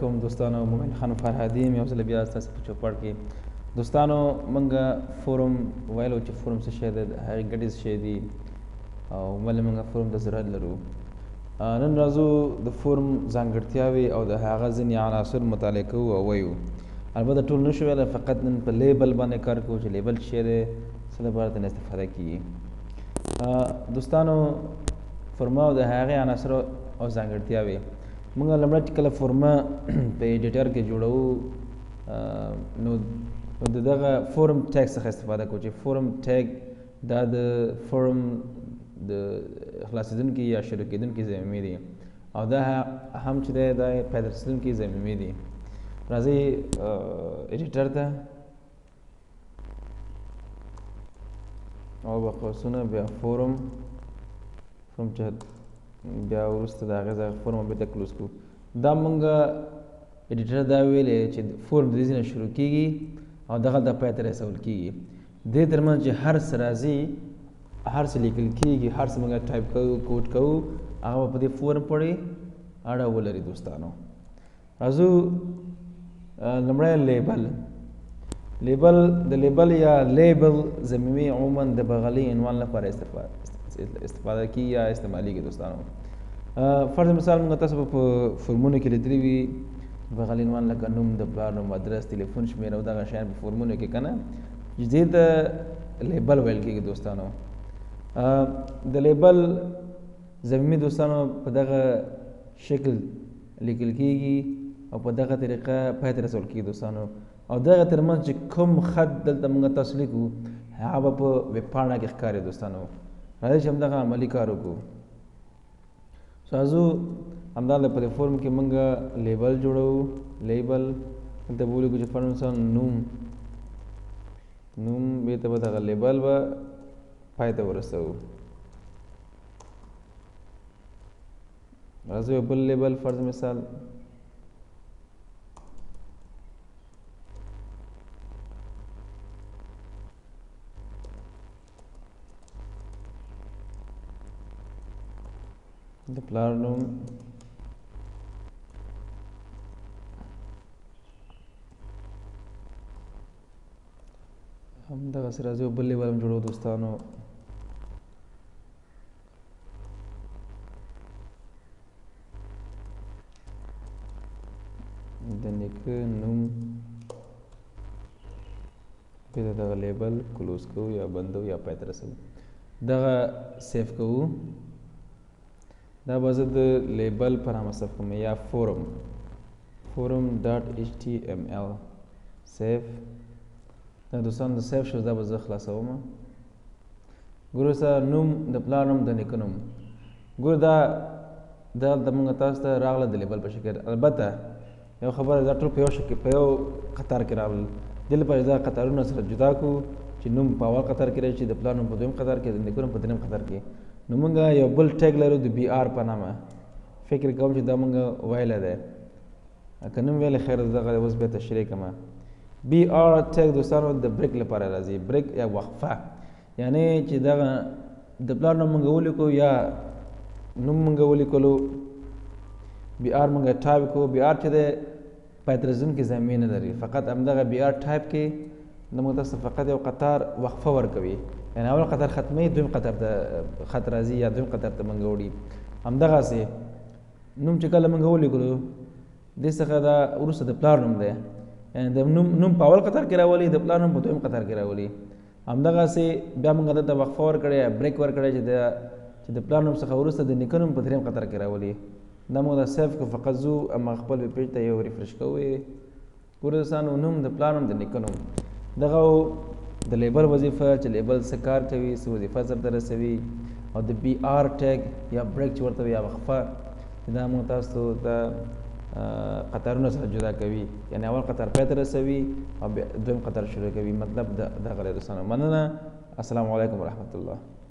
کوم دوستانو مومن خان فرهادي یم یو ځل بیا ستاسو په چوپړ کې دوستانو موږ فورم ویلو چې فورم څه شی دی هغې ګټې څه شی دي او ولې موږ فورم ته ضرورت لرو نن راځو د فورم ځانګړتیاوې او د هغه ځینې عناصر مطالعه کوو او وایو البته ټول نشو ویلی فقط نن په لیبل باندې کار کوو چې لیبل څه شی دی څه لپاره ترې استفاده کیږي دوستانو فورمه او د هغې عناصر او ځانګړتیاوې موږ لومړی چې کله فورمه په ایډیټر کې جوړوو نو د دغه فورم ټیګ څخه استفاده کوو چې فورم ټیګ دا د فورم د خلاصېدونکي یا شروع کېدونکي ضمیمې دي او دا هم چې دی دا پیدا رسېدونکي ضمیمې دي راځئ ایډیټر ته او به قوسونه بیا فورم چې بیا وروسته د هغې ځای فورم بېرته کلوز کړو دا موږ ایډیټر دا ویلې چې فورم د دې ځای نه شروع کېږي او دغلته پای ته رسول کېږي دې تر منځ چې هر څه راځي هر څه لیکل کېږي هر څه موږ ټایپ کوو کوډ کوو هغه به په دې فورم پورې اړه ولري دوستانو راځو لومړی لیبل د لیبل یا لیبل ضمیمې عموما د بغلي عنوان لپاره استفاده کیږي یا استعمالیږي دوستانو فرض مثال موږ تاسو په فورمونو کې لیدلي وي بغلي عنوان لکه نوم د پلار نوم ادرس تلیفون شمېره او دغه شیان په فورمونو کې که نه دې ته لیبل ویل کېږي دوستانو د لیبل ضمیمې دوستانو په دغه شکل لیکل کېږي او په دغه طریقه پای ته رسول کېږي دوستانو او دغه تر منځ چې کوم خط دلته موږ تاسو لیکو هغه به په ویبپاڼه کې ښکاري دوستانو راځئ چې همدغه عملي کار وکړو راځو همدغه په دې فورم کې موږ لیبل جوړوو لیبل دلته به ولیکو چې فرض مثال نوم بېرته به دغه لیبل به پای ته ورسوو راځو یو بل لیبل فرض مثال د پلار نوم همدغسې راځي یو بل لیبل هم جوړو دوستانو د نیکه نوم بېرته دغه لیبل کلوز کوو یا بندوو یا پای ته رسوو دغه سیف کوو دا به زه د لیبل په نامه سیف کوم یا فورم ډاټ ایچ ټي ایم ایل سیف دا دوستانو د سیف شو دا به زه خلاصوم ګورو سره نوم د پلار نوم د نیکه نوم ګورو دا دلته موږ تاسو ته راغله د لیبل په شکل البته یو خبره دا ټول په یو قطار کې راغلل دې لپاره دا قطارونه سره جدا کړو چې نوم په اول قطار کې راشي د پلار نوم په دویم قطار کې د نیکه نوم په درېیم قطار کې نو موږ یو بل ټیګ لرو د بي آر په نامه فکر کوم چې دا موږ ویلی دی که نه مې ویلی خیر دغه اوس بیا تشریح کړمه بي آر ټیګ دوستانو د بریک لپاره راځي بریک یا وقفه یعنی چې دغه د پلار نوم موږ ولیکو یا نوم موږ ولیکلو بي آر موږ ټایپ کړو بي آر چې دی پای ته رسېدونکي ضمیمې نه لري فقط همدغه بي آر ټایپ کې د موږ تاسو فقط یو قطار وقفه ورکوي یعنی اول قطار ختموي دویم قطار ته خط راځي یا دویم قطار ته موږ وړي همدغسې نوم چې کله موږ ولیکلو دې څخه دا وروسته د پلار نوم دی یعنی د نوم په اول قطار کې راولي د پلار نوم په دویم قطار کې راولي همدغسې بیا موږ دلته وقفه ورکړې بریک ورکړی چې د پلار نوم څخه وروسته د نیکه نوم په درېیم قطار کې راولي دا موږ دا سیف کړو فقط ځو اما خپل ویب پیج ته یو ریفرش کوو ګورو دوستانو نوم د پلار نوم د نیکه نوم دغه د لیبل وظیفه چې لیبل څه کار کوي څه وظیفه سرته رسوي او د بي آر ټیګ یا بریک چې ورته یا وقفه دا موږ تاسو ته قطارونه سره جدا کوي یعنی اول قطار پای ته رسوي او دویم قطار شروع کوي مطلب دغه دی دوستانو مننه السلام علیکم ورحمت الله